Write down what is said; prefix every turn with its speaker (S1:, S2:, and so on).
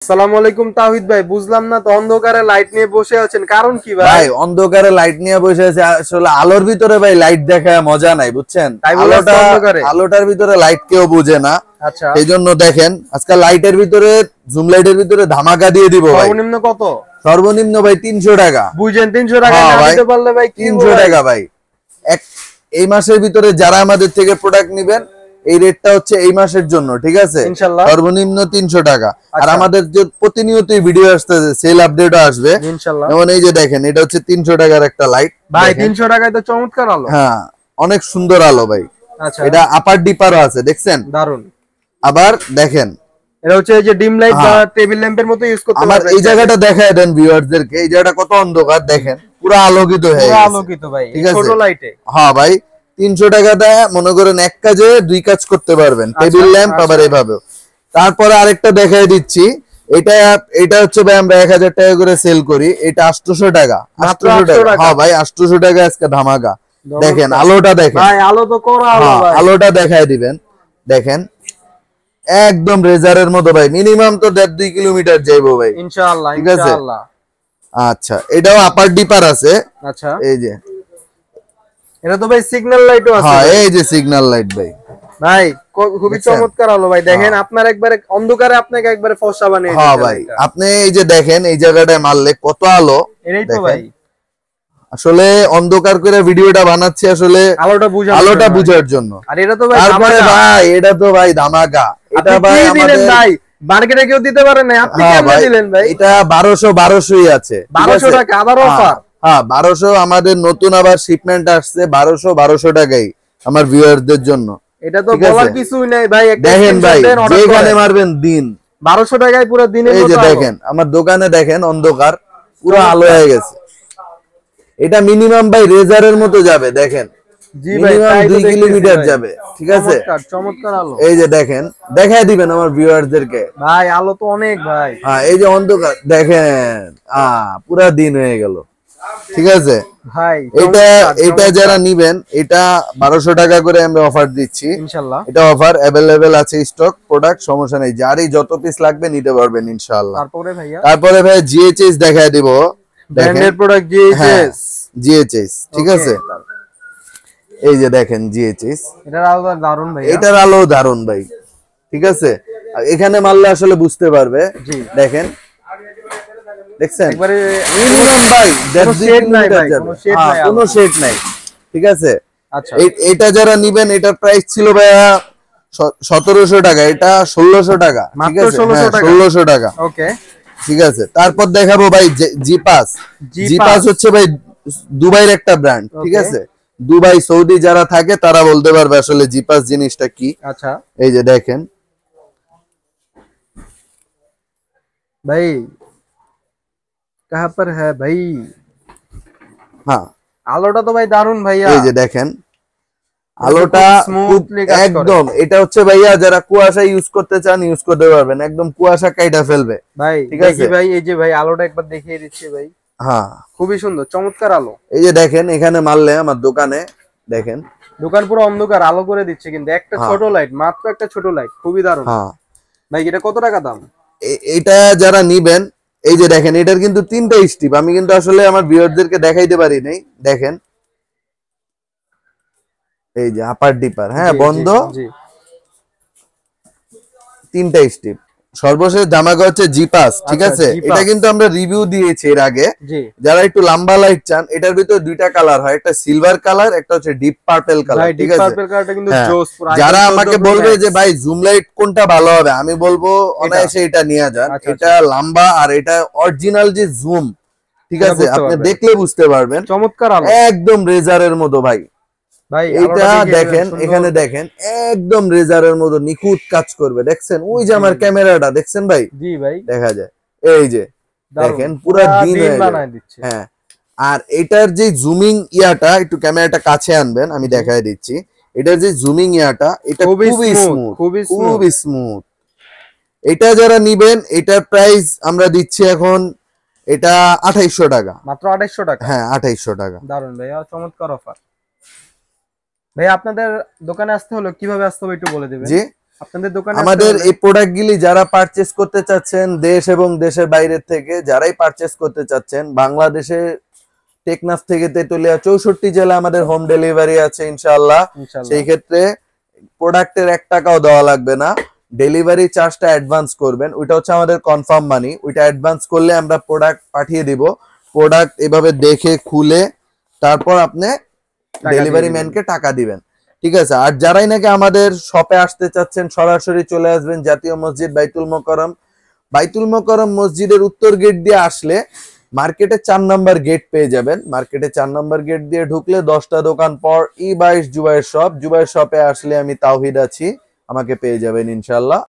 S1: আসসালামু আলাইকুম তাওহিদ ভাই, বুঝলাম না তো অন্ধকারে লাইট নিয়ে বসে আছেন, কারণ কি ভাই?
S2: ভাই অন্ধকারে লাইট নিয়ে বসে আছে, আসলে আলোর ভিতরে ভাই লাইট দেখায় মজা নাই, বুঝছেন? আলোটার ভিতরে লাইট কেউ বুঝে না।
S1: আচ্ছা,
S2: এই জন্য দেখেন আজকাল লাইটের ভিতরে, জুম লাইটের ভিতরে ধামাকা দিয়ে দিব ভাই।
S1: সর্বনিম্ন কত?
S2: সর্বনিম্ন ভাই 300 টাকা।
S1: বুঝেন 300 টাকা না দিতে পারলে ভাই
S2: 300 টাকা ভাই। এই মাসের ভিতরে যারা আমাদের থেকে প্রোডাক্ট নেবেন, এই রেটটা হচ্ছে এই মাসের জন্য, ঠিক আছে?
S1: ইনশাআল্লাহ
S2: সর্বনিম্ন 300 টাকা। আর আমাদের যে প্রতিনিয়তই ভিডিও আসতেছে, সেল আপডেটও আসবে
S1: ইনশাআল্লাহ।
S2: যেমন এই যে দেখেন, এটা হচ্ছে 300 টাকার একটা লাইট
S1: ভাই। 300 টাকায় তো চমৎকার আলো।
S2: হ্যাঁ, অনেক সুন্দর আলো ভাই।
S1: আচ্ছা,
S2: এটা আপার ডিপারও আছে, দেখছেন?
S1: দারুন।
S2: আবার দেখেন,
S1: এটা হচ্ছে এই যে ডিম লাইট বা টেবিল ল্যাম্পের মতো ইউজ করতে
S2: আমার
S1: পারবেন।
S2: এই জায়গাটা দেখায় দেন ভিউয়ারদেরকে, এই জায়গাটা কত অন্ধকার দেখেন, পুরো আলোকিত হয়ে গেছে।
S1: পুরো আলোকিত ভাই, ছোট লাইটে।
S2: হ্যাঁ ভাই, 300 টাকা দেয়, মনে করেন এক কাজে দুই কাজ করতে পারবেন, টেবিল ল্যাম্প আবার এইভাবে। তারপরে আরেকটা দেখাই দিচ্ছি, এটা এটা হচ্ছে ভাই আমরা 1000 টাকা করে সেল করি, এটা 800 টাকা। 800 টাকা, হ্যাঁ ভাই 800 টাকা আজকে ধামাকা। দেখেন আলোটা, দেখেন
S1: ভাই আলো তো করা আলো ভাই।
S2: আলোটা দেখাই দিবেন, দেখেন একদম রেজারের মতো ভাই, মিনিমাম তো 1.5-2 কিলোমিটার যাইবো ভাই
S1: ইনশাআল্লাহ,
S2: ঠিক আছে?
S1: ইনশাআল্লাহ।
S2: আচ্ছা, এটাও আপার ডিপার আছে।
S1: আচ্ছা,
S2: এই যে
S1: এটা তো ভাই সিগন্যাল লাইটও আছে।
S2: হ্যাঁ, এই যে সিগন্যাল লাইট ভাই।
S1: ভাই খুবই চমৎকার আলো ভাই, দেখেন আপনার একবারে অন্ধকারে আপনাকে একবারে ফর্সা বানিয়ে দিয়েছে।
S2: হ্যাঁ ভাই, আপনি এই যে দেখেন এই জায়গাটায় মারলে কত আলো।
S1: এটাই তো ভাই,
S2: আসলে অন্ধকার করে ভিডিওটা বানাচ্ছি আসলে আলোটা বুঝার জন্য।
S1: আর এটা তো ভাই
S2: তারপরে ভাই এটা তো ভাই ধামাকা। এটা ভাই আমাদের
S1: ভাই মার্কেটে কেউ দিতে পারে না, আপনি কেমনে দিলেন ভাই?
S2: এটা 1200ই আছে,
S1: 1200 টাকা আবার অফার।
S2: হ্যাঁ 1200, আমাদের নতুন আবার শিপমেন্ট আসছে 1200 টাকাই আমার ভিউয়ারদের জন্য।
S1: এটা তো বলার কিছুই নাই ভাই,
S2: দেখেন ভাই যেখানে মারবেন দিন
S1: 1200 টাকায় পুরো দিনের মতো।
S2: এই যে দেখেন আমার দোকানে, দেখেন অন্ধকার পুরো আলো হয়ে গেছে। এটা মিনিমাম ভাই রেজারের মতো যাবে, দেখেন মিনিমাম 2 কিলোমিটার যাবে, ঠিক আছে?
S1: চমৎকার আলো।
S2: এই যে দেখেন, দেখায় দিবেন আমার ভিউয়ারদেরকে
S1: ভাই আলো তো অনেক ভাই।
S2: হ্যাঁ, এই যে অন্ধকার দেখেন, পুরা দিন হয়ে গেল, ঠিক আছে
S1: ভাই?
S2: এটা যারা নিবেন, এটা 1200 টাকা করে আমরা অফার দিচ্ছি
S1: ইনশাআল্লাহ।
S2: এটা অফার अवेलेबल আছে, স্টক প্রোডাক্ট, সমস্যা নেই, যারই যত পিস লাগবে নিতে পারবেন ইনশাআল্লাহ। তারপরে ভাই জিএইচএস দেখায় দিব,
S1: ব্র্যান্ডের প্রোডাক্ট
S2: জিএইচএস, ঠিক আছে? এই যে দেখেন জিএইচএস,
S1: এটার আলো দারুন ভাই,
S2: এটার আলো দারুন ভাই, ঠিক আছে? এখানে মারলে আসলে বুঝতে পারবে। দেখেন, দেখছেন একবারে মিনিমাম ভাই
S1: কোনো শেড নাই ভাই,
S2: কোনো শেড নাই, ঠিক আছে?
S1: আচ্ছা,
S2: এটা যারা নিবেন, এটার প্রাইস ছিল ভাইয়া 1700 টাকা, এটা 1600 টাকা, ঠিক আছে? 1600 টাকা,
S1: ওকে,
S2: ঠিক আছে? তারপর দেখাবো ভাই জিপাস হচ্ছে ভাই দুবাইয়ের একটা ব্র্যান্ড, ঠিক আছে? দুবাই সৌদি যারা থাকে তারা বলতে পারবে আসলে জিপাস জিনিসটা কি।
S1: আচ্ছা
S2: এই যে দেখেন
S1: ভাই, कहां पर है भाई?
S2: হ্যাঁ,
S1: আলোটা তো ভাই দারুন ভাইয়া।
S2: এই যে দেখেন আলোটা একদম, এটা হচ্ছে ভাইয়া যারা কুয়াশা ইউজ করতে চান ইউজ করতে পারবেন, একদম কুয়াশা কাইটা ফেলবে
S1: ভাই, ঠিক আছে ভাই? এই যে ভাই আলোটা একবার দেখিয়ে দিচ্ছি ভাই।
S2: হ্যাঁ,
S1: খুবই সুন্দর চমৎকার আলো।
S2: এই যে দেখেন এখানে মারলে আমার দোকানে, দেখেন
S1: দোকান পুরো অন্ধকার, আলো করে দিচ্ছে কিন্তু একটা ছোট লাইট, মাত্র একটা ছোট লাইট, খুবই দারুন।
S2: হ্যাঁ
S1: ভাই এটা কত টাকা দাম?
S2: এটা যারা নিবেন, এই যে দেখেন এটার কিন্তু 3টা স্ট্রিপ, আমি কিন্তু আসলে আমার ভিউয়ারদেরকে দেখাইতে পারি নাই, দেখেন এই যে আপার ডিপার, হ্যাঁ বন্ধ, 3টা স্ট্রিপ। সর্বশেষ ধামাকা হচ্ছে জিপাস, ঠিক আছে? এটা কিন্তু আমরা রিভিউ দিয়েছি এর আগে, যারা একটু লম্বা লাইট চান, এটার ভিতরে 2টা কালার হয়, একটা সিলভার কালার, একটা হচ্ছে ডিপ পার্পল কালার, ঠিক আছে? যারা আমাকে বলবে যে ভাই জুম লাইট কোনটা ভালো হবে, আমি বলবো অনায়াসে এটা নিয়ে যান, এটা লম্বা আর এটা অরিজিনাল যে জুম, ঠিক আছে? আপনি দেখলে বুঝতে পারবেন,
S1: চমৎকার আলো,
S2: একদম রেজারের মতো ভাই। এটা দেখেন, এখানে দেখেন একদম রেজারের মতো নিখুঁত কাজ করবে, দেখছেন? ওই যে আমার ক্যামেরাটা দেখছেন ভাই?
S1: জি ভাই,
S2: দেখা যায়, এই যে দেখেন পুরো দিন বানায় দিচ্ছে। হ্যাঁ, আর এটার যে জুমিং ইয়াটা, একটু ক্যামেরাটা কাছে আনবেন, আমি দেখায় দিচ্ছি। এটার যে জুমিং ইয়াটা, এটা খুবই স্মুথ, খুবই স্মুথ। এটা যারা নিবেন, এটার প্রাইস আমরা দিচ্ছি এখন, এটা 2800 টাকা,
S1: মাত্র 2800 টাকা।
S2: হ্যাঁ 2800 টাকা।
S1: দারুন ভাই, চমৎকার অফার। ভাই আপনাদের দোকানে আসতে হলো কিভাবে আসতে হবে একটু বলে দিবেন?
S2: জি,
S1: আপনাদের দোকানে
S2: আমাদের এই প্রোডাক্টগুলি যারা পারচেজ করতে চাচ্ছেন দেশ এবং দেশের বাইরের থেকে, যারাই পারচেজ করতে চাচ্ছেন, বাংলাদেশে টেকনাফ থেকে তেতুলিয়া 64 জেলা আমাদের হোম ডেলিভারি আছে ইনশাআল্লাহ। সেই ক্ষেত্রে প্রোডাক্টের 1 টাকাও দেওয়া লাগবে না, ডেলিভারি চার্জটা অ্যাডভান্স করবেন, ওইটা হচ্ছে আমাদের কনফার্ম মানি। ওইটা অ্যাডভান্স করলে আমরা প্রোডাক্ট পাঠিয়ে দিব। প্রোডাক্ট এভাবে দেখে খুলে তারপর আপনি ডেলিভারি ম্যানকে টাকা দিবেন, ঠিক আছে। আর যারাই নাকি আমাদের শপে আসতে চাচ্ছেন সরাসরি চলে আসবেন জাতীয় মসজিদ বাইতুল মোকাররম। বাইতুল মোকাররম মসজিদের উত্তর গেট দিয়ে আসলে মার্কেটে 4 নাম্বার গেট পেয়ে যাবেন। মার্কেটে 4 নাম্বার গেট দিয়ে ঢুকলে 10টা দোকান পর ই22 জুবাইর শপ। জুবাইর শপে আসলে আমি তাওহিদ আছি, আমাকে পেয়ে যাবেন ইনশাআল্লাহ।